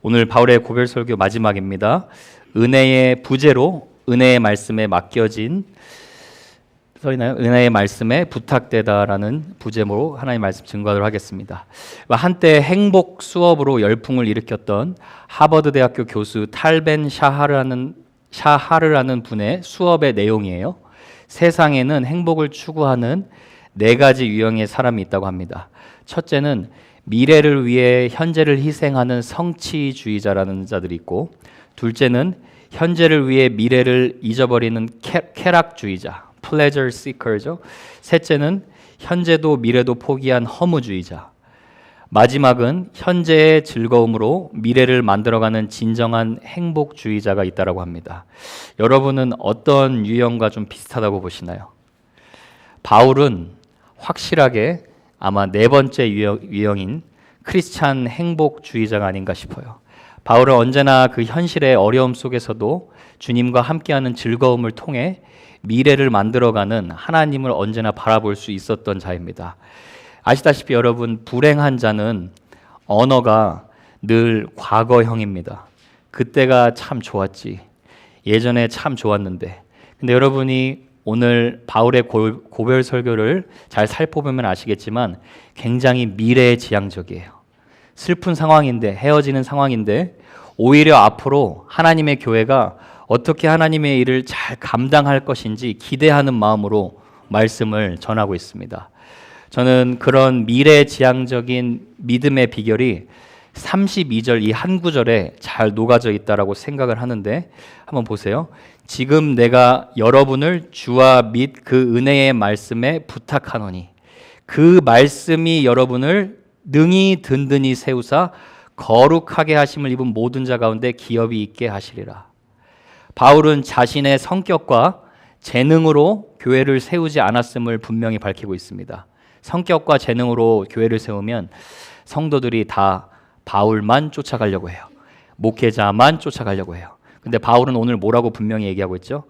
오늘 바울의 고별 설교 마지막입니다. 은혜의 부재로 은혜의 말씀에 맡겨진 써있나요? 은혜의 말씀에 부탁되다라는 부제모로 하나님의 말씀 증거하도록 하겠습니다. 한때 행복 수업으로 열풍을 일으켰던 하버드 대학교 교수 탈벤 샤하르라는 분의 수업의 내용이에요. 세상에는 행복을 추구하는 4가지 유형의 사람이 있다고 합니다. 첫째는 미래를 위해 현재를 희생하는 성취주의자라는 자들이 있고, 둘째는 현재를 위해 미래를 잊어버리는 쾌락주의자, pleasure seeker죠. 셋째는 현재도 미래도 포기한 허무주의자. 마지막은 현재의 즐거움으로 미래를 만들어가는 진정한 행복주의자가 있다고 합니다. 여러분은 어떤 유형과 좀 비슷하다고 보시나요? 바울은 확실하게 아마 4번째 유형인 크리스찬 행복주의자가 아닌가 싶어요. 바울은 언제나 그 현실의 어려움 속에서도 주님과 함께하는 즐거움을 통해 미래를 만들어가는 하나님을 언제나 바라볼 수 있었던 자입니다. 아시다시피 여러분, 불행한 자는 언어가 늘 과거형입니다. 그때가 참 좋았지, 예전에 참 좋았는데. 근데 여러분이 오늘 바울의 고별 설교를 잘 살펴보면 아시겠지만 굉장히 미래지향적이에요. 슬픈 상황인데, 헤어지는 상황인데 오히려 앞으로 하나님의 교회가 어떻게 하나님의 일을 잘 감당할 것인지 기대하는 마음으로 말씀을 전하고 있습니다. 저는 그런 미래지향적인 믿음의 비결이 32절 이 한 구절에 잘 녹아져 있다고 생각을 하는데, 한번 보세요. 지금 내가 여러분을 주와 및 그 은혜의 말씀에 부탁하노니 그 말씀이 여러분을 능히 든든히 세우사 거룩하게 하심을 입은 모든 자 가운데 기업이 있게 하시리라. 바울은 자신의 성격과 재능으로 교회를 세우지 않았음을 분명히 밝히고 있습니다. 성격과 재능으로 교회를 세우면 성도들이 다 바울만 쫓아가려고 해요. 목회자만 쫓아가려고 해요. 근데 바울은 오늘 뭐라고 분명히 얘기하고 있죠?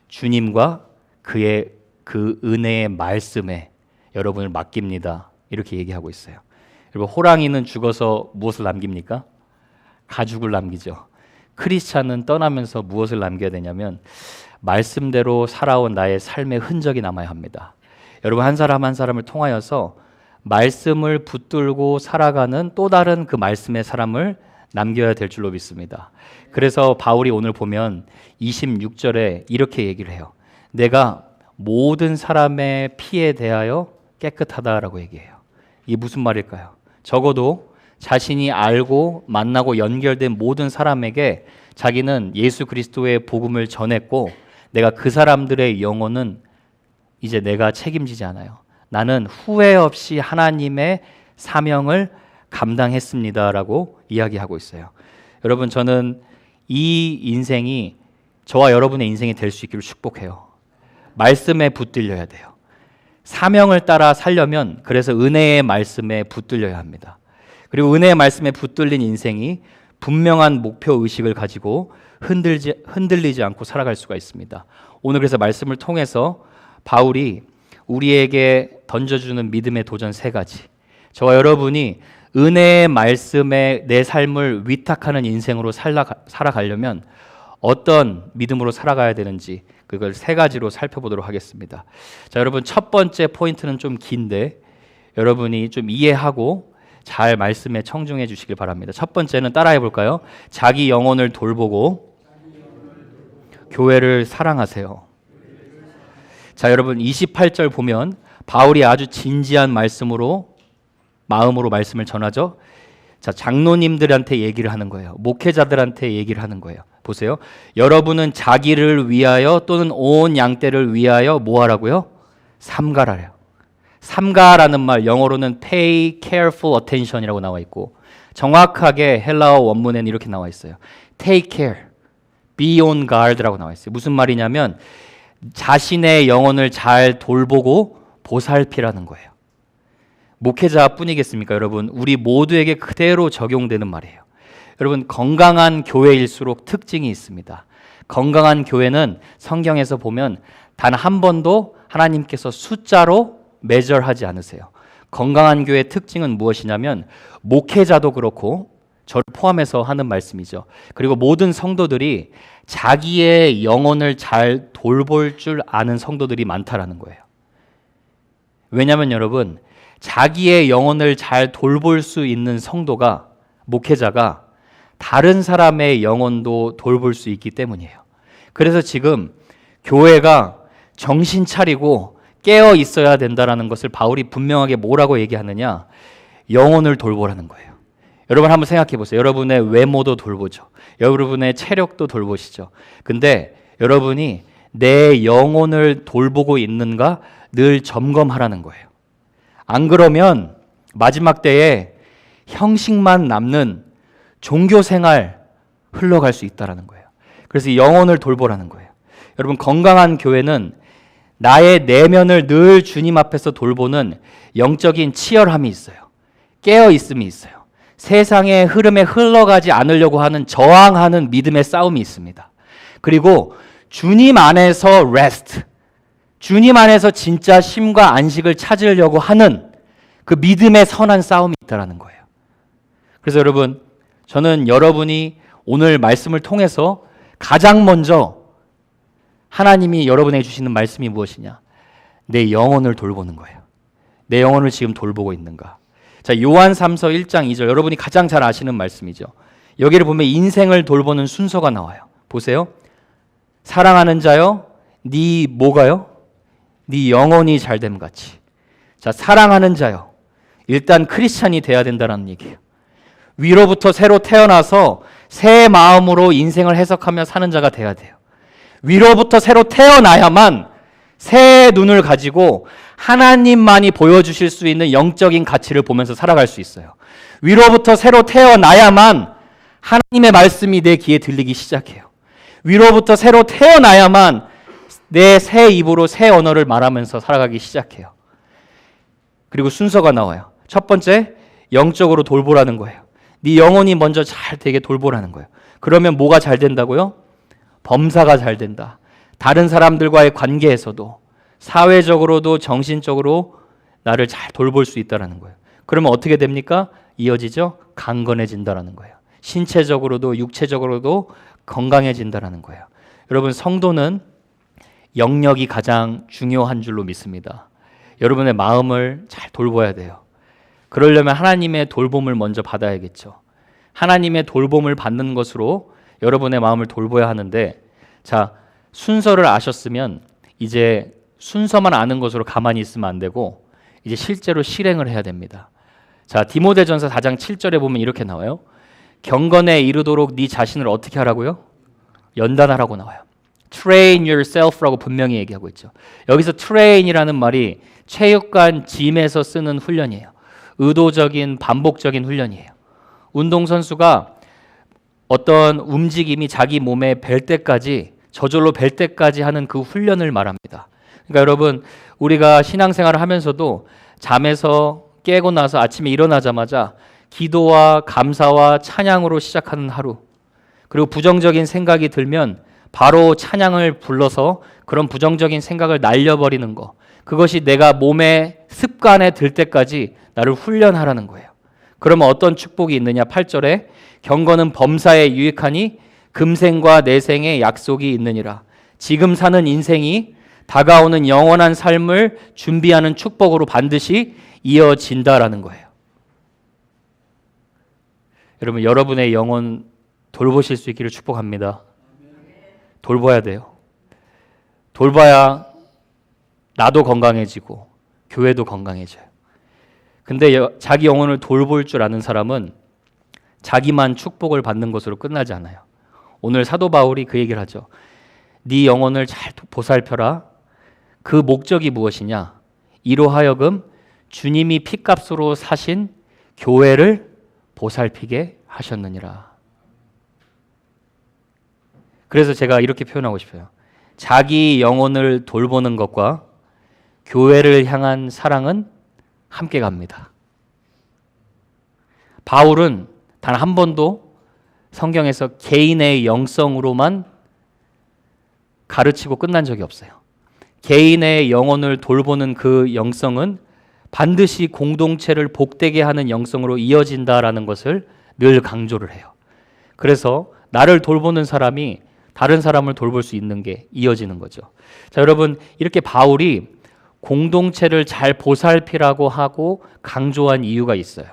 주님과 그의 그 은혜의 말씀에 여러분을 맡깁니다. 이렇게 얘기하고 있어요. 여러분, 호랑이는 죽어서 무엇을 남깁니까? 가죽을 남기죠. 크리스찬은 떠나면서 무엇을 남겨야 되냐면 말씀대로 살아온 나의 삶의 흔적이 남아야 합니다. 여러분, 한 사람 한 사람을 통하여서 말씀을 붙들고 살아가는 또 다른 그 말씀의 사람을 남겨야 될 줄로 믿습니다. 그래서 바울이 오늘 보면 26절에 이렇게 얘기를 해요. 내가 모든 사람의 피에 대하여 깨끗하다라고 얘기해요. 이게 무슨 말일까요? 적어도 자신이 알고 만나고 연결된 모든 사람에게 자기는 예수 그리스도의 복음을 전했고, 내가 그 사람들의 영혼은 이제 내가 책임지지 않아요. 나는 후회 없이 하나님의 사명을 감당했습니다라고 이야기하고 있어요. 여러분, 저는 이 인생이 저와 여러분의 인생이 될 수 있기를 축복해요. 말씀에 붙들려야 돼요. 사명을 따라 살려면 그래서 은혜의 말씀에 붙들려야 합니다. 그리고 은혜의 말씀에 붙들린 인생이 분명한 목표 의식을 가지고 흔들리지 않고 살아갈 수가 있습니다. 오늘 그래서 말씀을 통해서 바울이 우리에게 던져주는 믿음의 도전 3가지, 저와 여러분이 은혜의 말씀에 내 삶을 위탁하는 인생으로 살아가려면 어떤 믿음으로 살아가야 되는지 그걸 3가지로 살펴보도록 하겠습니다. 자, 여러분, 첫 번째 포인트는 좀 긴데 여러분이 좀 이해하고 잘 말씀에 청중해 주시길 바랍니다. 첫 번째는 따라해 볼까요? 자기 영혼을 돌보고 교회를 사랑하세요. 자, 여러분, 28절 보면 바울이 아주 진지한 마음으로 말씀을 전하죠. 자, 장로님들한테 얘기를 하는 거예요. 목회자들한테 얘기를 하는 거예요. 보세요. 여러분은 자기를 위하여 또는 온 양떼를 위하여 뭐 하라고요? 삼가라래요. 삼가라는 말 영어로는 pay careful attention이라고 나와 있고, 정확하게 헬라어 원문에는 이렇게 나와 있어요. take care, be on guard라고 나와 있어요. 무슨 말이냐면 자신의 영혼을 잘 돌보고 보살피라는 거예요. 목회자뿐이겠습니까? 여러분, 우리 모두에게 그대로 적용되는 말이에요. 여러분, 건강한 교회일수록 특징이 있습니다. 건강한 교회는 성경에서 보면 단 한 번도 하나님께서 숫자로 매절하지 않으세요. 건강한 교회의 특징은 무엇이냐면 목회자도 그렇고 저를 포함해서 하는 말씀이죠. 그리고 모든 성도들이 자기의 영혼을 잘 돌볼 줄 아는 성도들이 많다라는 거예요. 왜냐하면 여러분, 자기의 영혼을 잘 돌볼 수 있는 성도가, 목회자가 다른 사람의 영혼도 돌볼 수 있기 때문이에요. 그래서 지금 교회가 정신 차리고 깨어 있어야 된다는 것을 바울이 분명하게 뭐라고 얘기하느냐? 영혼을 돌보라는 거예요. 여러분 한번 생각해 보세요. 여러분의 외모도 돌보죠. 여러분의 체력도 돌보시죠. 근데 여러분이 내 영혼을 돌보고 있는가 늘 점검하라는 거예요. 안 그러면 마지막 때에 형식만 남는 종교 생활 흘러갈 수 있다는 거예요. 그래서 영혼을 돌보라는 거예요. 여러분, 건강한 교회는 나의 내면을 늘 주님 앞에서 돌보는 영적인 치열함이 있어요. 깨어 있음이 있어요. 세상의 흐름에 흘러가지 않으려고 하는 저항하는 믿음의 싸움이 있습니다. 그리고 주님 안에서 레스트, 주님 안에서 진짜 쉼과 안식을 찾으려고 하는 그 믿음의 선한 싸움이 있다는 거예요. 그래서 여러분, 저는 여러분이 오늘 말씀을 통해서 가장 먼저 하나님이 여러분에게 주시는 말씀이 무엇이냐? 내 영혼을 돌보는 거예요. 내 영혼을 지금 돌보고 있는가? 자, 요한 3서 1장 2절, 여러분이 가장 잘 아시는 말씀이죠. 여기를 보면 인생을 돌보는 순서가 나와요. 보세요. 사랑하는 자여, 네 뭐가요? 네 영혼이 잘됨 같이. 자, 사랑하는 자여, 일단 크리스찬이 돼야 된다는 얘기예요. 위로부터 새로 태어나서 새 마음으로 인생을 해석하며 사는 자가 돼야 돼요. 위로부터 새로 태어나야만 새 눈을 가지고 하나님만이 보여주실 수 있는 영적인 가치를 보면서 살아갈 수 있어요. 위로부터 새로 태어나야만 하나님의 말씀이 내 귀에 들리기 시작해요. 위로부터 새로 태어나야만 내 새 입으로 새 언어를 말하면서 살아가기 시작해요. 그리고 순서가 나와요. 첫 번째, 영적으로 돌보라는 거예요. 네 영혼이 먼저 잘 되게 돌보라는 거예요. 그러면 뭐가 잘 된다고요? 범사가 잘 된다. 다른 사람들과의 관계에서도, 사회적으로도, 정신적으로 나를 잘 돌볼 수 있다는 거예요. 그러면 어떻게 됩니까? 이어지죠? 강건해진다는 거예요. 신체적으로도 육체적으로도 건강해진다는 거예요. 여러분, 성도는 영역이 가장 중요한 줄로 믿습니다. 여러분의 마음을 잘 돌봐야 돼요. 그러려면 하나님의 돌봄을 먼저 받아야겠죠. 하나님의 돌봄을 받는 것으로 여러분의 마음을 돌봐야 하는데, 자, 순서를 아셨으면 이제 순서만 아는 것으로 가만히 있으면 안 되고 이제 실제로 실행을 해야 됩니다. 자, 디모데전서 4장 7절에 보면 이렇게 나와요. 경건에 이르도록 네 자신을 어떻게 하라고요? 연단하라고 나와요. Train yourself라고 분명히 얘기하고 있죠. 여기서 train이라는 말이 체육관 짐에서 쓰는 훈련이에요. 의도적인 반복적인 훈련이에요. 운동선수가 어떤 움직임이 자기 몸에 뵐 때까지, 저절로 뵐 때까지 하는 그 훈련을 말합니다. 그러니까 여러분, 우리가 신앙생활을 하면서도 잠에서 깨고 나서 아침에 일어나자마자 기도와 감사와 찬양으로 시작하는 하루, 그리고 부정적인 생각이 들면 바로 찬양을 불러서 그런 부정적인 생각을 날려버리는 거, 그것이 내가 몸에 습관에 들 때까지 나를 훈련하라는 거예요. 그러면 어떤 축복이 있느냐? 8절에 경건은 범사에 유익하니 금생과 내생의 약속이 있느니라. 지금 사는 인생이 다가오는 영원한 삶을 준비하는 축복으로 반드시 이어진다라는 거예요. 여러분, 여러분의 영혼 돌보실 수 있기를 축복합니다. 돌봐야 돼요. 돌봐야 나도 건강해지고 교회도 건강해져요. 근데 자기 영혼을 돌볼 줄 아는 사람은 자기만 축복을 받는 것으로 끝나지 않아요. 오늘 사도 바울이 그 얘기를 하죠. 네 영혼을 잘 보살펴라. 그 목적이 무엇이냐? 이로 하여금 주님이 피값으로 사신 교회를 보살피게 하셨느니라. 그래서 제가 이렇게 표현하고 싶어요. 자기 영혼을 돌보는 것과 교회를 향한 사랑은 함께 갑니다. 바울은 단 한 번도 성경에서 개인의 영성으로만 가르치고 끝난 적이 없어요. 개인의 영혼을 돌보는 그 영성은 반드시 공동체를 복되게 하는 영성으로 이어진다라는 것을 늘 강조를 해요. 그래서 나를 돌보는 사람이 다른 사람을 돌볼 수 있는 게 이어지는 거죠. 자, 여러분, 이렇게 바울이 공동체를 잘 보살피라고 하고 강조한 이유가 있어요.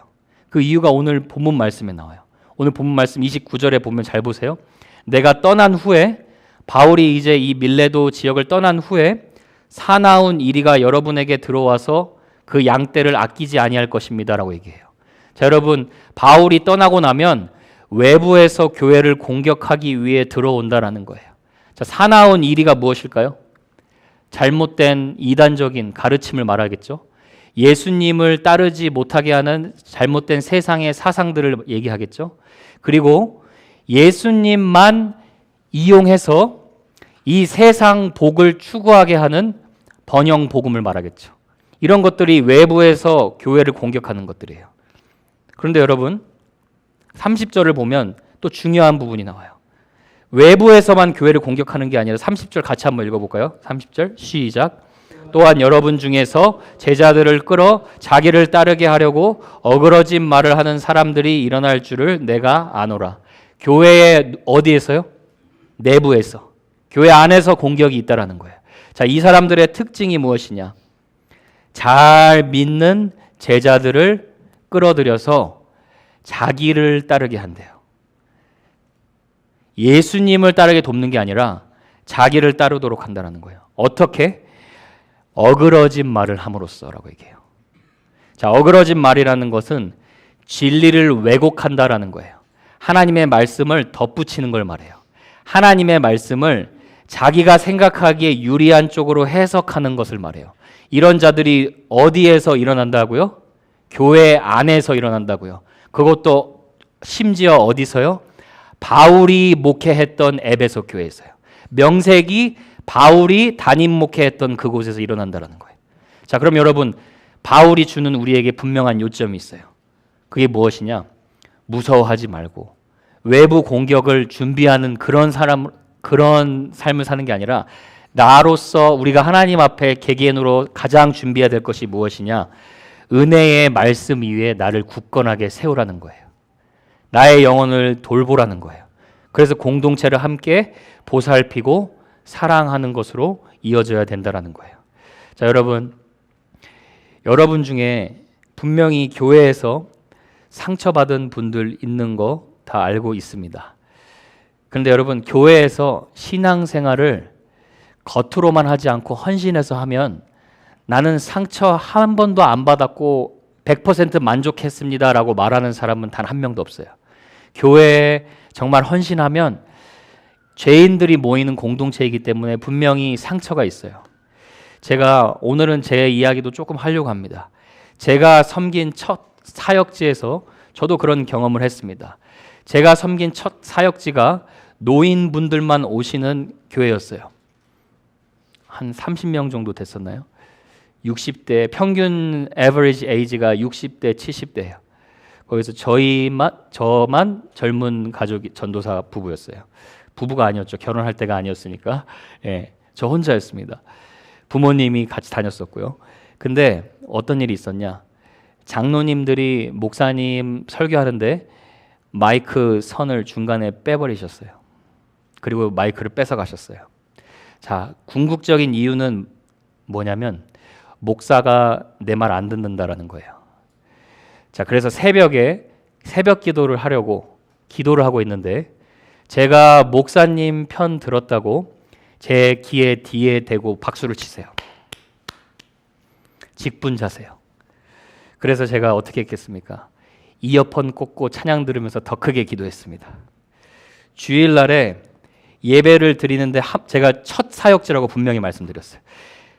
그 이유가 오늘 본문 말씀에 나와요. 오늘 본문 말씀 29절에 보면 잘 보세요. 내가 떠난 후에, 바울이 이제 이 밀레도 지역을 떠난 후에 사나운 이리가 여러분에게 들어와서 그 양떼를 아끼지 아니할 것입니다 라고 얘기해요. 자, 여러분, 바울이 떠나고 나면 외부에서 교회를 공격하기 위해 들어온다라는 거예요. 자, 사나운 이리가 무엇일까요? 잘못된 이단적인 가르침을 말하겠죠. 예수님을 따르지 못하게 하는 잘못된 세상의 사상들을 얘기하겠죠. 그리고 예수님만 이용해서 이 세상 복을 추구하게 하는 번영 복음을 말하겠죠. 이런 것들이 외부에서 교회를 공격하는 것들이에요. 그런데 여러분, 30절을 보면 또 중요한 부분이 나와요. 외부에서만 교회를 공격하는 게 아니라 30절 같이 한번 읽어볼까요? 30절 시작. 또한 여러분 중에서 제자들을 끌어 자기를 따르게 하려고 어그러진 말을 하는 사람들이 일어날 줄을 내가 아노라. 교회의 어디에서요? 내부에서. 교회 안에서 공격이 있다라는 거예요. 자, 이 사람들의 특징이 무엇이냐? 잘 믿는 제자들을 끌어들여서 자기를 따르게 한대요. 예수님을 따르게 돕는 게 아니라 자기를 따르도록 한다는 거예요. 어떻게? 어그러진 말을 함으로써라고 얘기해요. 자, 어그러진 말이라는 것은 진리를 왜곡한다라는 거예요. 하나님의 말씀을 덧붙이는 걸 말해요. 하나님의 말씀을 자기가 생각하기에 유리한 쪽으로 해석하는 것을 말해요. 이런 자들이 어디에서 일어난다고요? 교회 안에서 일어난다고요. 그것도 심지어 어디서요? 바울이 목회했던 에베소 교회에서요. 명색이 바울이 담임 목회했던 그곳에서 일어난다는 거예요. 자, 그럼 여러분, 바울이 주는 우리에게 분명한 요점이 있어요. 그게 무엇이냐? 무서워하지 말고 외부 공격을 준비하는 그런 삶을 사는 게 아니라 나로서 우리가 하나님 앞에 개개인으로 가장 준비해야 될 것이 무엇이냐? 은혜의 말씀 위에 나를 굳건하게 세우라는 거예요. 나의 영혼을 돌보라는 거예요. 그래서 공동체를 함께 보살피고 사랑하는 것으로 이어져야 된다는 거예요. 자, 여러분 중에 분명히 교회에서 상처받은 분들 있는 거 다 알고 있습니다. 그런데 여러분, 교회에서 신앙생활을 겉으로만 하지 않고 헌신해서 하면 나는 상처 한 번도 안 받았고 100% 만족했습니다라고 말하는 사람은 단 한 명도 없어요. 교회에 정말 헌신하면 죄인들이 모이는 공동체이기 때문에 분명히 상처가 있어요. 제가 오늘은 제 이야기도 조금 하려고 합니다. 제가 섬긴 첫 사역지에서 저도 그런 경험을 했습니다. 제가 섬긴 첫 사역지가 노인분들만 오시는 교회였어요. 한 30명 정도 됐었나요? 60대, 평균 에버리지 에이지가 60대, 70대예요. 거기서 저만 젊은 가족이 전도사 부부였어요. 부부가 아니었죠. 결혼할 때가 아니었으니까. 예, 저 혼자였습니다. 부모님이 같이 다녔었고요. 근데 어떤 일이 있었냐? 장로님들이 목사님 설교하는데 마이크 선을 중간에 빼버리셨어요. 그리고 마이크를 뺏어 가셨어요. 자, 궁극적인 이유는 뭐냐면 목사가 내 말 안 듣는다라는 거예요. 자, 그래서 새벽에 새벽 기도를 하려고 기도를 하고 있는데 제가 목사님 편 들었다고 제 귀에 뒤에 대고 박수를 치세요. 직분자세요. 그래서 제가 어떻게 했겠습니까? 이어폰 꽂고 찬양 들으면서 더 크게 기도했습니다. 주일날에 예배를 드리는데 제가 첫 사역지라고 분명히 말씀드렸어요.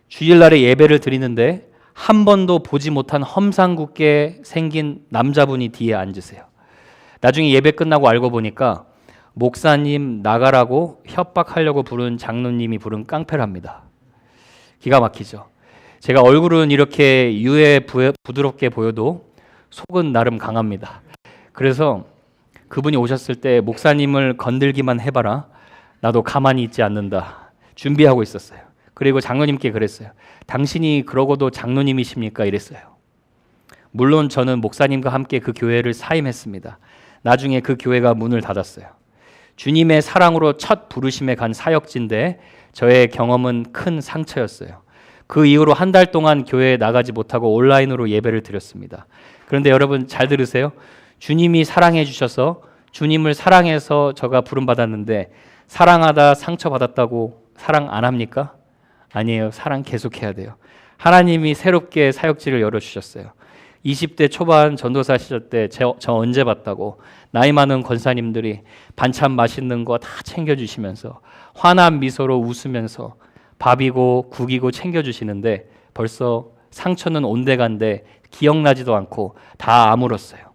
주일날에 예배를 드리는데 한 번도 보지 못한 험상궂게 생긴 남자분이 뒤에 앉으세요. 나중에 예배 끝나고 알고 보니까 목사님 나가라고 협박하려고 부른 장로님이 부른 깡패랍니다. 기가 막히죠. 제가 얼굴은 이렇게 부드럽게 보여도 속은 나름 강합니다. 그래서 그분이 오셨을 때 목사님을 건들기만 해봐라. 나도 가만히 있지 않는다. 준비하고 있었어요. 그리고 장로님께 그랬어요. 당신이 그러고도 장로님이십니까? 이랬어요. 물론 저는 목사님과 함께 그 교회를 사임했습니다. 나중에 그 교회가 문을 닫았어요. 주님의 사랑으로 첫 부르심에 간 사역지인데 저의 경험은 큰 상처였어요. 그 이후로 한 달 동안 교회에 나가지 못하고 온라인으로 예배를 드렸습니다. 그런데 여러분 잘 들으세요. 주님이 사랑해 주셔서 주님을 사랑해서 저가 부름받았는데 사랑하다 상처받았다고 사랑 안 합니까? 아니에요. 사랑 계속해야 돼요. 하나님이 새롭게 사역지를 열어주셨어요. 20대 초반 전도사 시절 때 저 언제 봤다고 나이 많은 권사님들이 반찬 맛있는 거 다 챙겨주시면서 환한 미소로 웃으면서 밥이고 국이고 챙겨주시는데 벌써 상처는 온데간데 기억나지도 않고 다 아물었어요.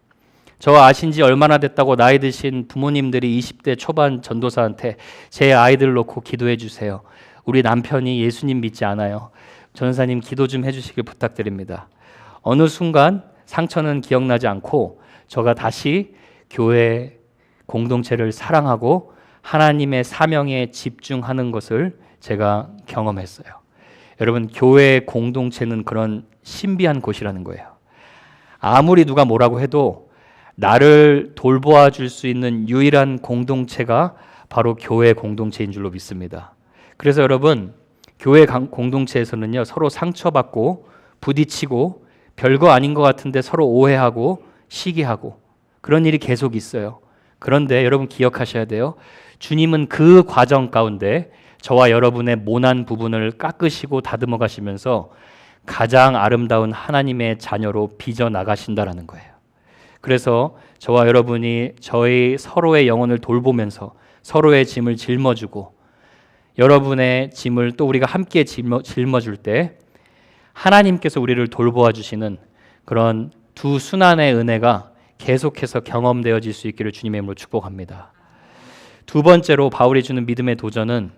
저 아신 지 얼마나 됐다고 나이 드신 부모님들이 20대 초반 전도사한테 제 아이들 놓고 기도해 주세요. 우리 남편이 예수님 믿지 않아요. 전사님 기도 좀 해주시길 부탁드립니다. 어느 순간 상처는 기억나지 않고 저가 다시 교회 공동체를 사랑하고 하나님의 사명에 집중하는 것을 제가 경험했어요. 여러분, 교회 공동체는 그런 신비한 곳이라는 거예요. 아무리 누가 뭐라고 해도 나를 돌보아 줄 수 있는 유일한 공동체가 바로 교회 공동체인 줄로 믿습니다. 그래서 여러분, 교회 공동체에서는요, 서로 상처받고 부딪히고 별거 아닌 것 같은데 서로 오해하고 시기하고 그런 일이 계속 있어요. 그런데 여러분 기억하셔야 돼요. 주님은 그 과정 가운데 저와 여러분의 모난 부분을 깎으시고 다듬어 가시면서 가장 아름다운 하나님의 자녀로 빚어 나가신다라는 거예요. 그래서 저와 여러분이 저희 서로의 영혼을 돌보면서 서로의 짐을 짊어주고 여러분의 짐을 또 우리가 함께 짊어줄 때 하나님께서 우리를 돌보아 주시는 그런 두 순환의 은혜가 계속해서 경험되어질 수 있기를 주님의 이름으로 축복합니다. 두 번째로 바울이 주는 믿음의 도전은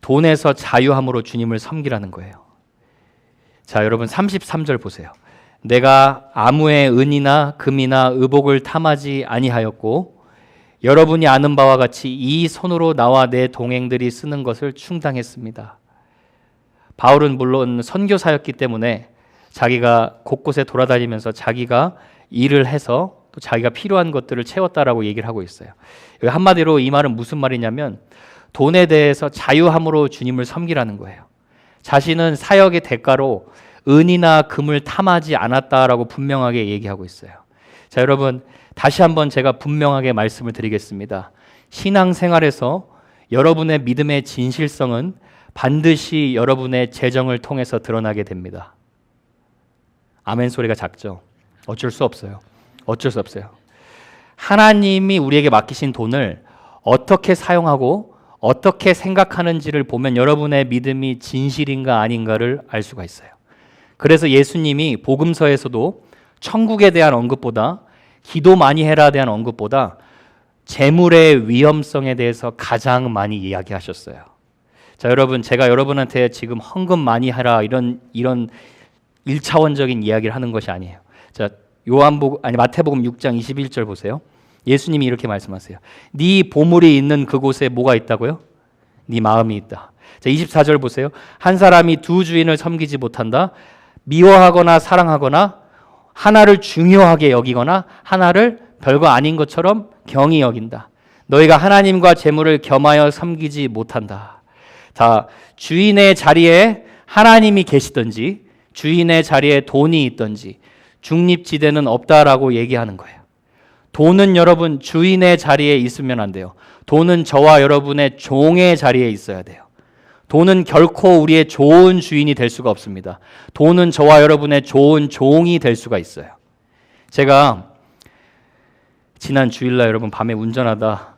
돈에서 자유함으로 주님을 섬기라는 거예요. 자, 여러분 33절 보세요. 내가 아무의 은이나 금이나 의복을 탐하지 아니하였고 여러분이 아는 바와 같이 이 손으로 나와 내 동행들이 쓰는 것을 충당했습니다. 바울은 물론 선교사였기 때문에 자기가 곳곳에 돌아다니면서 자기가 일을 해서 또 자기가 필요한 것들을 채웠다라고 얘기를 하고 있어요. 한마디로 이 말은 무슨 말이냐면 돈에 대해서 자유함으로 주님을 섬기라는 거예요. 자신은 사역의 대가로 은이나 금을 탐하지 않았다라고 분명하게 얘기하고 있어요. 자, 여러분 다시 한번 제가 분명하게 말씀을 드리겠습니다. 신앙생활에서 여러분의 믿음의 진실성은 반드시 여러분의 재정을 통해서 드러나게 됩니다. 아멘 소리가 작죠? 어쩔 수 없어요. 어쩔 수 없어요. 하나님이 우리에게 맡기신 돈을 어떻게 사용하고 어떻게 생각하는지를 보면 여러분의 믿음이 진실인가 아닌가를 알 수가 있어요. 그래서 예수님이 복음서에서도 천국에 대한 언급보다 기도 많이 해라에 대한 언급보다 재물의 위험성에 대해서 가장 많이 이야기하셨어요. 자, 여러분 제가 여러분한테 지금 헌금 많이 하라 이런 1차원적인 이야기를 하는 것이 아니에요. 자, 마태복음 6장 21절 보세요. 예수님이 이렇게 말씀하세요. 네 보물이 있는 그곳에 뭐가 있다고요? 네 마음이 있다. 자, 24절 보세요. 한 사람이 두 주인을 섬기지 못한다. 미워하거나 사랑하거나 하나를 중요하게 여기거나 하나를 별거 아닌 것처럼 경히 여긴다. 너희가 하나님과 재물을 겸하여 섬기지 못한다. 자, 주인의 자리에 하나님이 계시든지 주인의 자리에 돈이 있든지 중립지대는 없다라고 얘기하는 거예요. 돈은 여러분 주인의 자리에 있으면 안 돼요. 돈은 저와 여러분의 종의 자리에 있어야 돼요. 돈은 결코 우리의 좋은 주인이 될 수가 없습니다. 돈은 저와 여러분의 좋은 종이 될 수가 있어요. 제가 지난 주일날 여러분 밤에 운전하다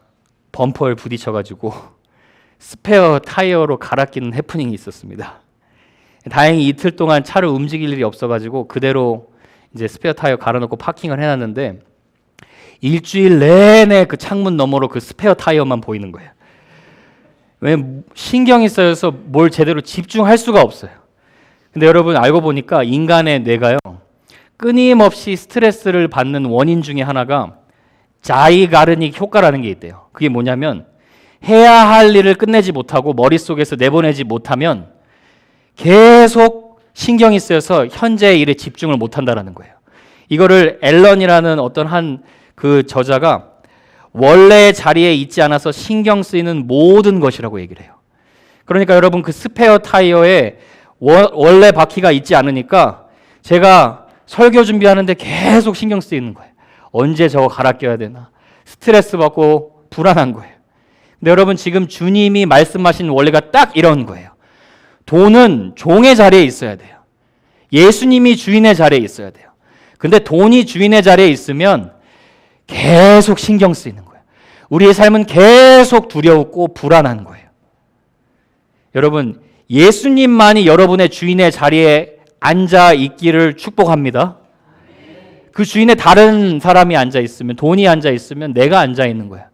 범퍼에 부딪혀가지고 스페어 타이어로 갈아 끼는 해프닝이 있었습니다. 다행히 이틀 동안 차를 움직일 일이 없어가지고 그대로 이제 스페어 타이어 갈아놓고 파킹을 해놨는데 일주일 내내 그 창문 너머로 그 스페어 타이어만 보이는 거예요. 왜 신경이 쓰여서 뭘 제대로 집중할 수가 없어요. 근데 여러분 알고 보니까 인간의 뇌가요 끊임없이 스트레스를 받는 원인 중에 하나가 자이가르닉 효과라는 게 있대요. 그게 뭐냐면 해야 할 일을 끝내지 못하고 머릿속에서 내보내지 못하면 계속 신경이 쓰여서 현재의 일에 집중을 못한다라는 거예요. 이거를 앨런이라는 어떤 한 그 저자가 원래 자리에 있지 않아서 신경 쓰이는 모든 것이라고 얘기를 해요. 그러니까 여러분 그 스페어 타이어에 원래 바퀴가 있지 않으니까 제가 설교 준비하는데 계속 신경 쓰이는 거예요. 언제 저거 갈아 껴야 되나. 스트레스 받고 불안한 거예요. 근데 여러분 지금 주님이 말씀하신 원리가 딱 이런 거예요. 돈은 종의 자리에 있어야 돼요. 예수님이 주인의 자리에 있어야 돼요. 근데 돈이 주인의 자리에 있으면 계속 신경 쓰이는 거예요. 우리의 삶은 계속 두렵고 불안한 거예요. 여러분, 예수님만이 여러분의 주인의 자리에 앉아 있기를 축복합니다. 그 주인에 다른 사람이 앉아 있으면, 돈이 앉아 있으면 내가 앉아 있는 거야.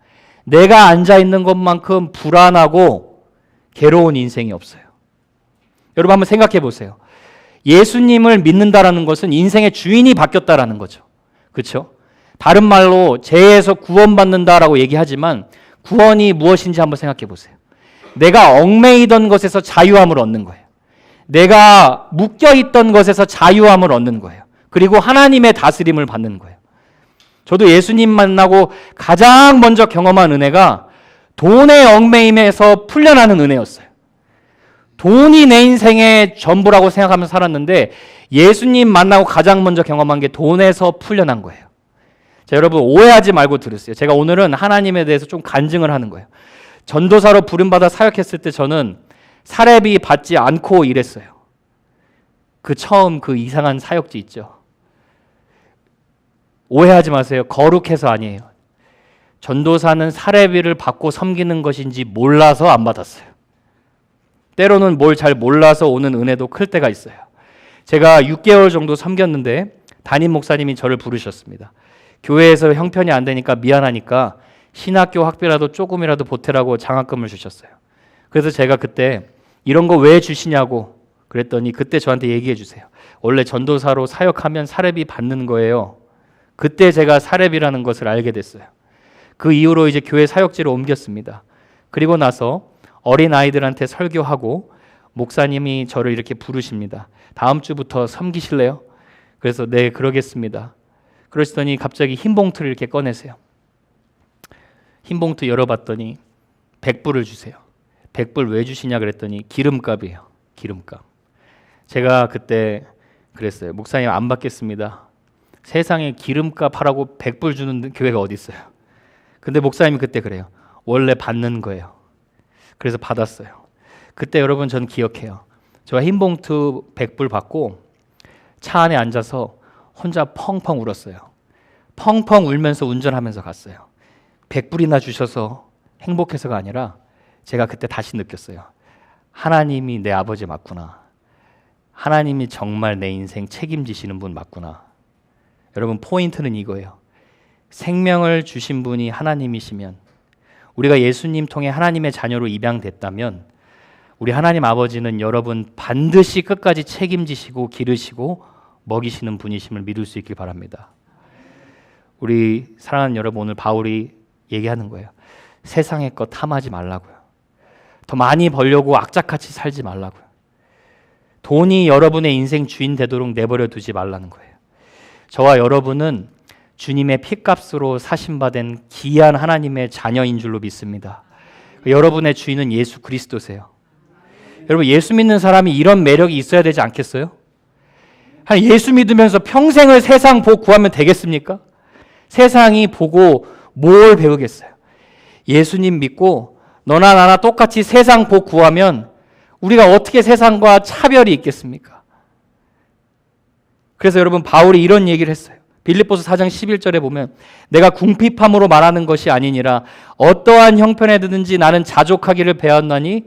내가 앉아 있는 것만큼 불안하고 괴로운 인생이 없어요. 여러분 한번 생각해 보세요. 예수님을 믿는다라는 것은 인생의 주인이 바뀌었다라는 거죠. 그렇죠? 다른 말로 죄에서 구원받는다라고 얘기하지만 구원이 무엇인지 한번 생각해 보세요. 내가 얽매이던 것에서 자유함을 얻는 거예요. 내가 묶여있던 것에서 자유함을 얻는 거예요. 그리고 하나님의 다스림을 받는 거예요. 저도 예수님 만나고 가장 먼저 경험한 은혜가 돈의 얽매임에서 풀려나는 은혜였어요. 돈이 내 인생의 전부라고 생각하면서 살았는데 예수님 만나고 가장 먼저 경험한 게 돈에서 풀려난 거예요. 자, 여러분 오해하지 말고 들으세요. 제가 오늘은 하나님에 대해서 좀 간증을 하는 거예요. 전도사로 부름받아 사역했을 때 저는 사례비 받지 않고 일했어요. 그 처음 그 이상한 사역지 있죠. 오해하지 마세요. 거룩해서 아니에요. 전도사는 사례비를 받고 섬기는 것인지 몰라서 안 받았어요. 때로는 뭘 잘 몰라서 오는 은혜도 클 때가 있어요. 제가 6개월 정도 섬겼는데 담임 목사님이 저를 부르셨습니다. 교회에서 형편이 안 되니까 미안하니까 신학교 학비라도 조금이라도 보태라고 장학금을 주셨어요. 그래서 제가 그때 이런 거 왜 주시냐고 그랬더니 그때 저한테 얘기해 주세요. 원래 전도사로 사역하면 사례비 받는 거예요. 그때 제가 사례비라는 것을 알게 됐어요. 그 이후로 이제 교회 사역지로 옮겼습니다. 그리고 나서 어린 아이들한테 설교하고 목사님이 저를 이렇게 부르십니다. 다음 주부터 섬기실래요? 그래서 네, 그러겠습니다. 그러시더니 갑자기 흰 봉투를 이렇게 꺼내세요. 흰 봉투 열어봤더니 100불을 주세요. 100불 왜 주시냐 그랬더니 기름값이에요. 기름값. 제가 그때 그랬어요. 목사님 안 받겠습니다. 세상에 기름값 하라고 100불 주는 교회가 어디 있어요. 근데 목사님이 그때 그래요. 원래 받는 거예요. 그래서 받았어요. 그때 여러분 전 기억해요. 저 흰 봉투 100불 받고 차 안에 앉아서 혼자 펑펑 울었어요. 펑펑 울면서 운전하면서 갔어요. 100불이나 주셔서 행복해서가 아니라 제가 그때 다시 느꼈어요. 하나님이 내 아버지 맞구나. 하나님이 정말 내 인생 책임지시는 분 맞구나. 여러분 포인트는 이거예요. 생명을 주신 분이 하나님이시면 우리가 예수님 통해 하나님의 자녀로 입양됐다면 우리 하나님 아버지는 여러분 반드시 끝까지 책임지시고 기르시고 먹이시는 분이심을 믿을 수 있길 바랍니다. 우리 사랑하는 여러분 오늘 바울이 얘기하는 거예요. 세상의 것 탐하지 말라고요. 더 많이 벌려고 악착같이 살지 말라고요. 돈이 여러분의 인생 주인 되도록 내버려 두지 말라는 거예요. 저와 여러분은 주님의 피값으로 사신받은 귀한 하나님의 자녀인 줄로 믿습니다. 여러분의 주인은 예수 그리스도세요. 여러분 예수 믿는 사람이 이런 매력이 있어야 되지 않겠어요? 예수 믿으면서 평생을 세상 복 구하면 되겠습니까? 세상이 보고 뭘 배우겠어요? 예수님 믿고 너나 나나 똑같이 세상 복 구하면 우리가 어떻게 세상과 차별이 있겠습니까? 그래서 여러분 바울이 이런 얘기를 했어요. 빌립보서 4장 11절에 보면 내가 궁핍함으로 말하는 것이 아니니라 어떠한 형편에 드든지 나는 자족하기를 배웠나니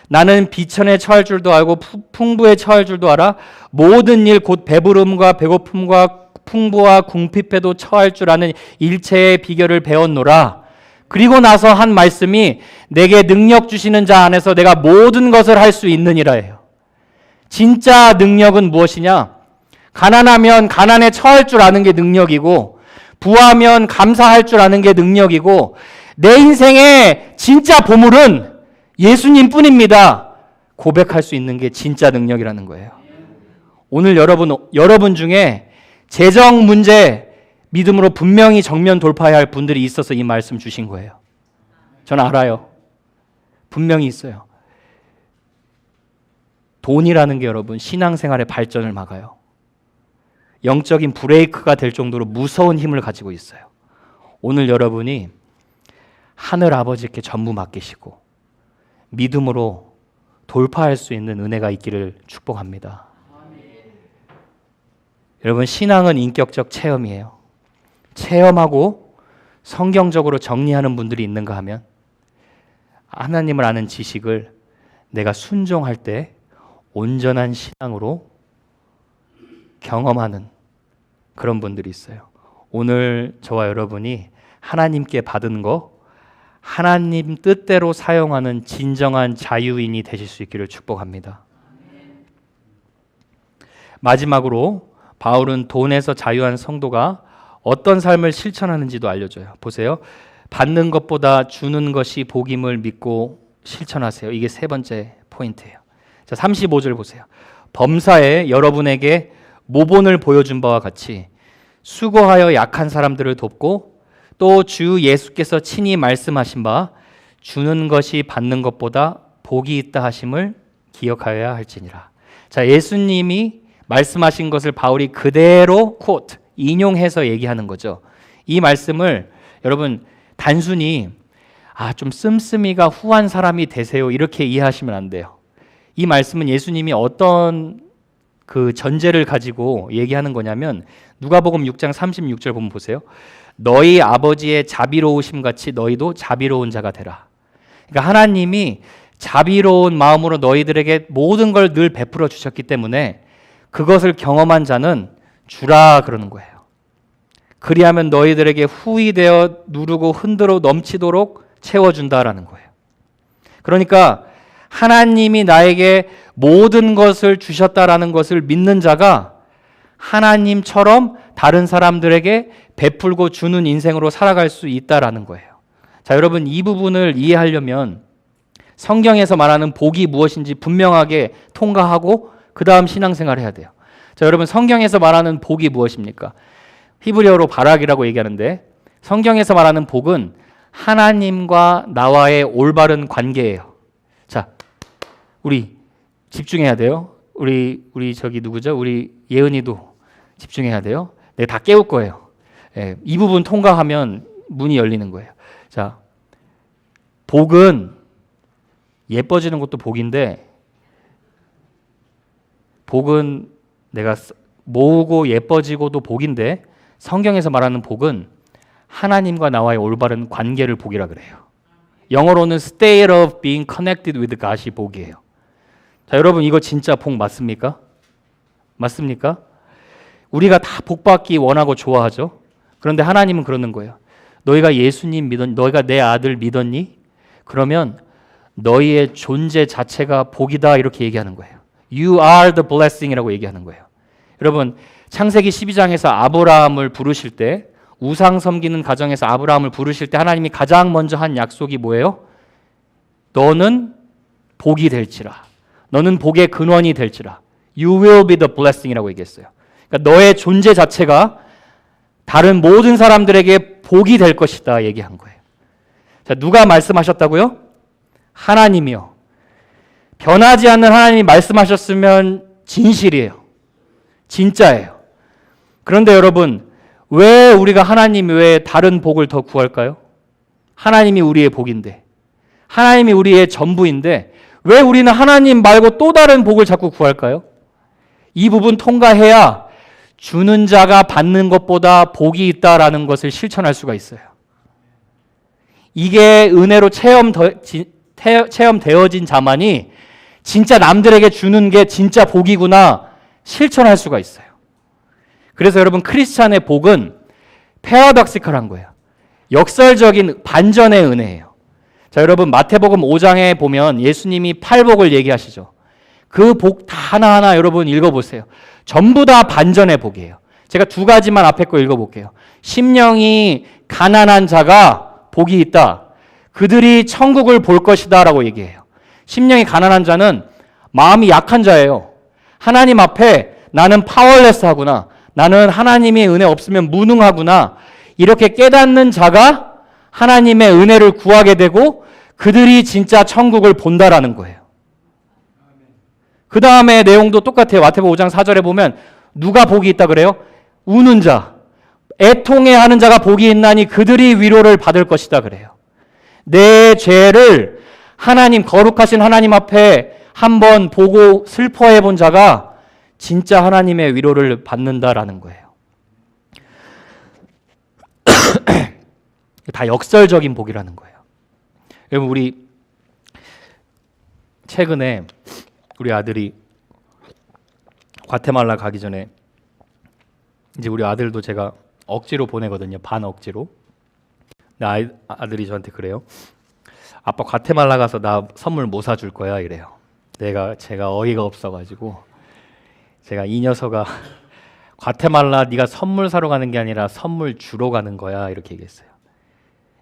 나는 비천에 처할 줄도 알고 풍부에 처할 줄도 알아 모든 일 곧 배부름과 배고픔과 풍부와 궁핍에도 처할 줄 아는 일체의 비결을 배웠노라. 그리고 나서 한 말씀이 내게 능력 주시는 자 안에서 내가 모든 것을 할 수 있느니라예요. 진짜 능력은 무엇이냐? 가난하면 가난에 처할 줄 아는 게 능력이고 부하면 감사할 줄 아는 게 능력이고 내 인생의 진짜 보물은 예수님 뿐입니다. 고백할 수 있는 게 진짜 능력이라는 거예요. 오늘 여러분 중에 재정 문제, 믿음으로 분명히 정면 돌파해야 할 분들이 있어서 이 말씀 주신 거예요. 저는 알아요. 분명히 있어요. 돈이라는 게 여러분 신앙생활의 발전을 막아요. 영적인 브레이크가 될 정도로 무서운 힘을 가지고 있어요. 오늘 여러분이 하늘 아버지께 전부 맡기시고 믿음으로 돌파할 수 있는 은혜가 있기를 축복합니다. 여러분, 신앙은 인격적 체험이에요. 체험하고 성경적으로 정리하는 분들이 있는가 하면 하나님을 아는 지식을 내가 순종할 때 온전한 신앙으로 경험하는 그런 분들이 있어요. 오늘 저와 여러분이 하나님께 받은 거 하나님 뜻대로 사용하는 진정한 자유인이 되실 수 있기를 축복합니다. 마지막으로 바울은 돈에서 자유한 성도가 어떤 삶을 실천하는지도 알려줘요. 보세요. 받는 것보다 주는 것이 복임을 믿고 실천하세요. 이게 세 번째 포인트예요. 자, 35절 보세요. 범사에 여러분에게 모본을 보여준 바와 같이 수고하여 약한 사람들을 돕고 또 주 예수께서 친히 말씀하신 바 주는 것이 받는 것보다 복이 있다 하심을 기억하여야 할지니라. 자, 예수님이 말씀하신 것을 바울이 그대로 quote, 인용해서 얘기하는 거죠. 이 말씀을 여러분 단순히 좀 씀씀이가 후한 사람이 되세요 이렇게 이해하시면 안 돼요. 이 말씀은 예수님이 어떤 그 전제를 가지고 얘기하는 거냐면 누가복음 6장 36절 보면 보세요. 너희 아버지의 자비로우심 같이 너희도 자비로운 자가 되라. 그러니까 하나님이 자비로운 마음으로 너희들에게 모든 걸 늘 베풀어 주셨기 때문에 그것을 경험한 자는 주라 그러는 거예요. 그리하면 너희들에게 후히 되어 누르고 흔들어 넘치도록 채워준다라는 거예요. 그러니까 하나님이 나에게 모든 것을 주셨다라는 것을 믿는 자가 하나님처럼 다른 사람들에게 베풀고 주는 인생으로 살아갈 수 있다라는 거예요. 자, 여러분 이 부분을 이해하려면 성경에서 말하는 복이 무엇인지 분명하게 통과하고 그 다음 신앙생활을 해야 돼요. 자, 여러분 성경에서 말하는 복이 무엇입니까? 히브리어로 바락이라고 얘기하는데 성경에서 말하는 복은 하나님과 나와의 올바른 관계예요. 자, 우리 집중해야 돼요. 우리 저기 누구죠? 우리 예은이도 집중해야 돼요. 내가 다 깨울 거예요. 예, 이 부분 통과하면 문이 열리는 거예요. 자, 복은 예뻐지는 것도 복인데 복은 내가 모으고 예뻐지고도 복인데 성경에서 말하는 복은 하나님과 나와의 올바른 관계를 복이라 그래요. 영어로는 state of being connected with God이 복이에요. 자, 여러분 이거 진짜 복 맞습니까? 맞습니까? 우리가 다 복받기 원하고 좋아하죠. 그런데 하나님은 그러는 거예요. 너희가 예수님 믿었니? 너희가 내 아들 믿었니? 그러면 너희의 존재 자체가 복이다 이렇게 얘기하는 거예요. You are the blessing이라고 얘기하는 거예요. 여러분 창세기 12장에서 아브라함을 부르실 때 우상 섬기는 가정에서 아브라함을 부르실 때 하나님이 가장 먼저 한 약속이 뭐예요? 너는 복이 될지라. 너는 복의 근원이 될지라. You will be the blessing이라고 얘기했어요. 그러니까 너의 존재 자체가 다른 모든 사람들에게 복이 될 것이다 얘기한 거예요. 자, 누가 말씀하셨다고요? 하나님이요. 변하지 않는 하나님이 말씀하셨으면 진실이에요. 진짜예요. 그런데 여러분, 왜 우리가 하나님 외에 다른 복을 더 구할까요? 하나님이 우리의 복인데, 하나님이 우리의 전부인데 왜 우리는 하나님 말고 또 다른 복을 자꾸 구할까요? 이 부분 통과해야 주는 자가 받는 것보다 복이 있다라는 것을 실천할 수가 있어요. 이게 은혜로 체험되어진 자만이 진짜 남들에게 주는 게 진짜 복이구나 실천할 수가 있어요. 그래서 여러분 크리스찬의 복은 패러독시컬한 거예요. 역설적인 반전의 은혜예요. 자, 여러분 마태복음 5장에 보면 예수님이 팔복을 얘기하시죠. 그 복 다 하나하나 여러분 읽어보세요. 전부 다 반전의 복이에요. 제가 두 가지만 앞에 거 읽어볼게요. 심령이 가난한 자가 복이 있다. 그들이 천국을 볼 것이다 라고 얘기해요. 심령이 가난한 자는 마음이 약한 자예요. 하나님 앞에 나는 파워레스하구나. 나는 하나님의 은혜 없으면 무능하구나. 이렇게 깨닫는 자가 하나님의 은혜를 구하게 되고 그들이 진짜 천국을 본다라는 거예요. 그 다음에 내용도 똑같아요. 마태복음 5장 4절에 보면 누가 복이 있다 그래요? 우는 자, 애통해하는 자가 복이 있나니 그들이 위로를 받을 것이다 그래요. 내 죄를 하나님, 거룩하신 하나님 앞에 한번 보고 슬퍼해 본 자가 진짜 하나님의 위로를 받는다라는 거예요. 다 역설적인 복이라는 거예요. 여러분, 우리 최근에 우리 아들이 과테말라 가기 전에 이제 우리 아들도 제가 억지로 보내거든요. 반 억지로. 근데 아들이 저한테 그래요. 아빠 과테말라 가서 나 선물 뭐 사줄 거야 이래요. 제가 어이가 없어가지고 제가 이 녀석아 과테말라 네가 선물 사러 가는 게 아니라 선물 주러 가는 거야 이렇게 얘기했어요.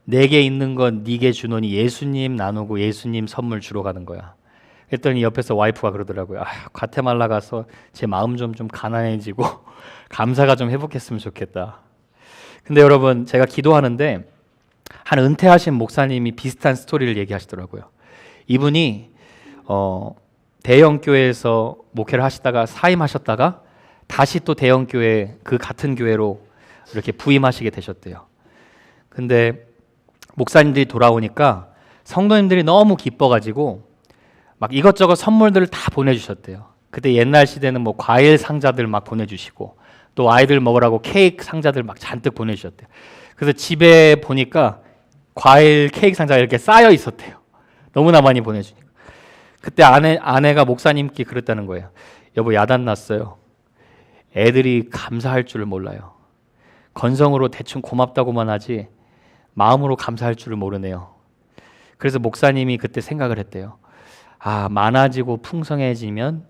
내게 있는 건 네게 주노니 예수님 나누고 예수님 선물 주러 가는 거야. 그랬더니 옆에서 와이프가 그러더라고요. 과테말라 가서 제 마음 좀 가난해지고 감사가 좀 회복했으면 좋겠다. 근데 여러분 제가 기도하는데 한 은퇴하신 목사님이 비슷한 스토리를 얘기하시더라고요. 이분이 대형 교회에서 목회를 하시다가 사임하셨다가 다시 또 대형 교회 그 같은 교회로 이렇게 부임하시게 되셨대요. 근데 목사님들이 돌아오니까 성도님들이 너무 기뻐가지고 막 이것저것 선물들을 다 보내주셨대요. 그때 옛날 시대는 뭐 과일 상자들 막 보내주시고 또 아이들 먹으라고 케이크 상자들 막 잔뜩 보내주셨대요. 그래서 집에 보니까 과일 케이크 상자가 이렇게 쌓여 있었대요. 너무나 많이 보내주니까. 그때 아내가 목사님께 그랬다는 거예요. 여보 야단 났어요. 애들이 감사할 줄을 몰라요. 건성으로 대충 고맙다고만 하지 마음으로 감사할 줄을 모르네요. 그래서 목사님이 그때 생각을 했대요. 많아지고 풍성해지면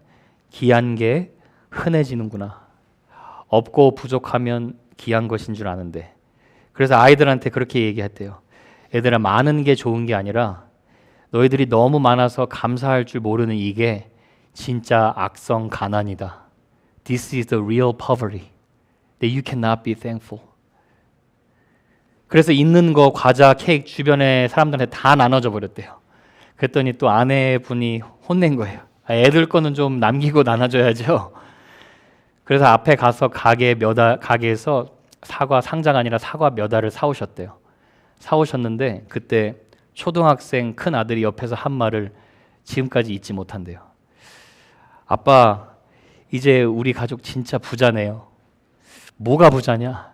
귀한 게 흔해지는구나. 없고 부족하면 귀한 것인 줄 아는데. 그래서 아이들한테 그렇게 얘기했대요. 얘들아 많은 게 좋은 게 아니라 너희들이 너무 많아서 감사할 줄 모르는 이게 진짜 악성 가난이다. This is the real poverty that you cannot be thankful. 그래서 있는 거 과자, 케이크 주변에 사람들한테 다 나눠줘 버렸대요. 그랬더니 또 아내분이 혼낸 거예요. 애들 거는 좀 남기고 나눠줘야죠. 그래서 앞에 가서 가게에서 사과 상자가 아니라 사과 몇 알을 사오셨대요. 사오셨는데 그때 초등학생 큰 아들이 옆에서 한 말을 지금까지 잊지 못한대요. 아빠, 이제 우리 가족 진짜 부자네요. 뭐가 부자냐?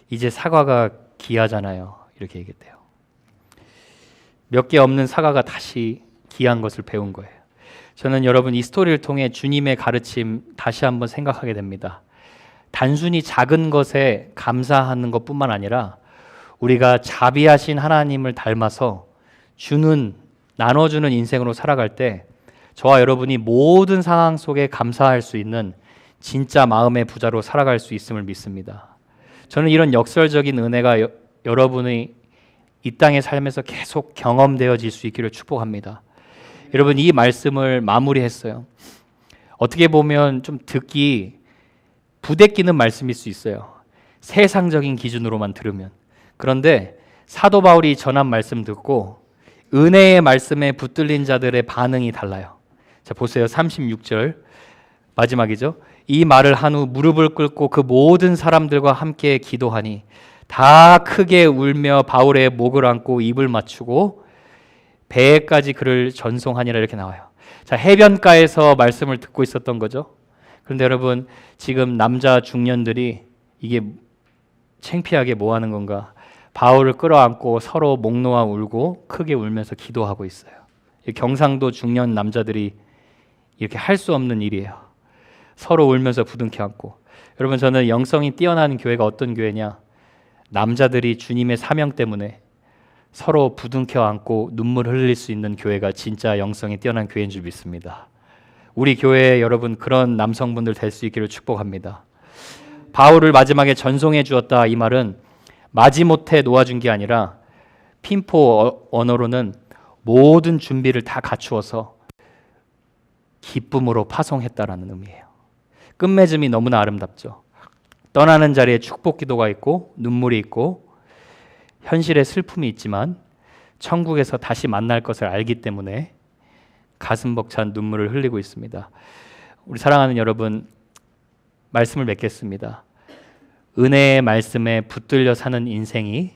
이제 사과가 귀하잖아요. 이렇게 얘기했대요. 몇 개 없는 사과가 다시 귀한 것을 배운 거예요. 저는 여러분 이 스토리를 통해 주님의 가르침 다시 한번 생각하게 됩니다. 단순히 작은 것에 감사하는 것뿐만 아니라 우리가 자비하신 하나님을 닮아서 나눠주는 인생으로 살아갈 때 저와 여러분이 모든 상황 속에 감사할 수 있는 진짜 마음의 부자로 살아갈 수 있음을 믿습니다. 저는 이런 역설적인 은혜가 여러분의 이 땅의 삶에서 계속 경험되어질 수 있기를 축복합니다. 여러분 이 말씀을 마무리했어요. 어떻게 보면 좀 듣기 부대끼는 말씀일 수 있어요. 세상적인 기준으로만 들으면. 그런데 사도 바울이 전한 말씀 듣고 은혜의 말씀에 붙들린 자들의 반응이 달라요. 자 보세요. 36절 마지막이죠. 이 말을 한 후 무릎을 꿇고 그 모든 사람들과 함께 기도하니 다 크게 울며 바울의 목을 안고 입을 맞추고 배에까지 그를 전송하니라 이렇게 나와요. 자 해변가에서 말씀을 듣고 있었던 거죠. 그런데 여러분 지금 남자 중년들이 이게 창피하게 뭐 하는 건가? 바울을 끌어안고 서로 목 놓아 울고 크게 울면서 기도하고 있어요. 경상도 중년 남자들이 이렇게 할 수 없는 일이에요. 서로 울면서 부둥켜 안고. 여러분 저는 영성이 뛰어난 교회가 어떤 교회냐? 남자들이 주님의 사명 때문에 서로 부둥켜 안고 눈물 흘릴 수 있는 교회가 진짜 영성이 뛰어난 교회인 줄 믿습니다. 우리 교회에 여러분 그런 남성분들 될 수 있기를 축복합니다. 바울을 마지막에 전송해 주었다 이 말은 마지못해 놓아준 게 아니라 핀포 언어로는 모든 준비를 다 갖추어서 기쁨으로 파송했다라는 의미예요. 끝맺음이 너무나 아름답죠. 떠나는 자리에 축복 기도가 있고 눈물이 있고 현실의 슬픔이 있지만 천국에서 다시 만날 것을 알기 때문에 가슴 벅찬 눈물을 흘리고 있습니다. 우리 사랑하는 여러분, 말씀을 맺겠습니다. 은혜의 말씀에 붙들려 사는 인생이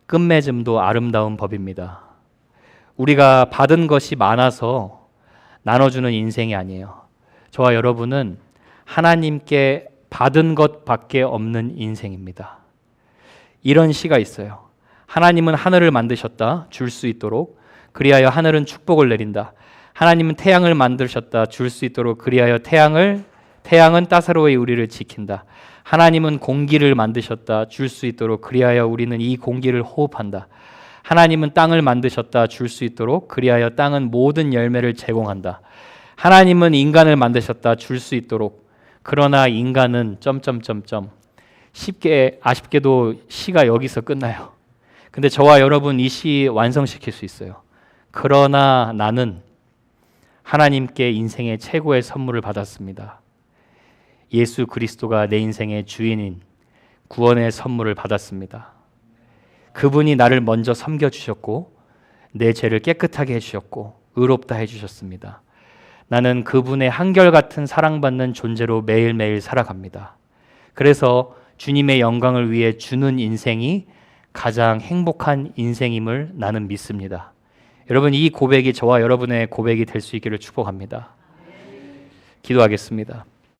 끝맺음도 아름다운 법입니다. 우리가 받은 것이 많아서 나눠주는 인생이 아니에요. 저와 여러분은 하나님께 받은 것밖에 없는 인생입니다. 이런 시가 있어요. 하나님은 하늘을 만드셨다. 줄 수 있도록. 그리하여 하늘은 축복을 내린다. 하나님은 태양을 만드셨다. 줄 수 있도록. 그리하여 태양은 따사로이 우리를 지킨다. 하나님은 공기를 만드셨다. 줄 수 있도록. 그리하여 우리는 이 공기를 호흡한다. 하나님은 땅을 만드셨다. 줄 수 있도록. 그리하여 땅은 모든 열매를 제공한다. 하나님은 인간을 만드셨다. 줄 수 있도록. 그러나 인간은 쉽게 아쉽게도 시가 여기서 끝나요. 근데 저와 여러분 이 시 완성시킬 수 있어요. 그러나 나는 하나님께 인생의 최고의 선물을 받았습니다. 예수 그리스도가 내 인생의 주인인 구원의 선물을 받았습니다. 그분이 나를 먼저 섬겨주셨고 내 죄를 깨끗하게 해주셨고 의롭다 해주셨습니다. 나는 그분의 한결같은 사랑받는 존재로 매일매일 살아갑니다. 그래서 주님의 영광을 위해 주는 인생이 가장 행복한 인생임을 나는 믿습니다. 여러분, 이 고백이 저와 여러분의 고백이 될 수 있기를 축복합니다. 기도하겠습니다.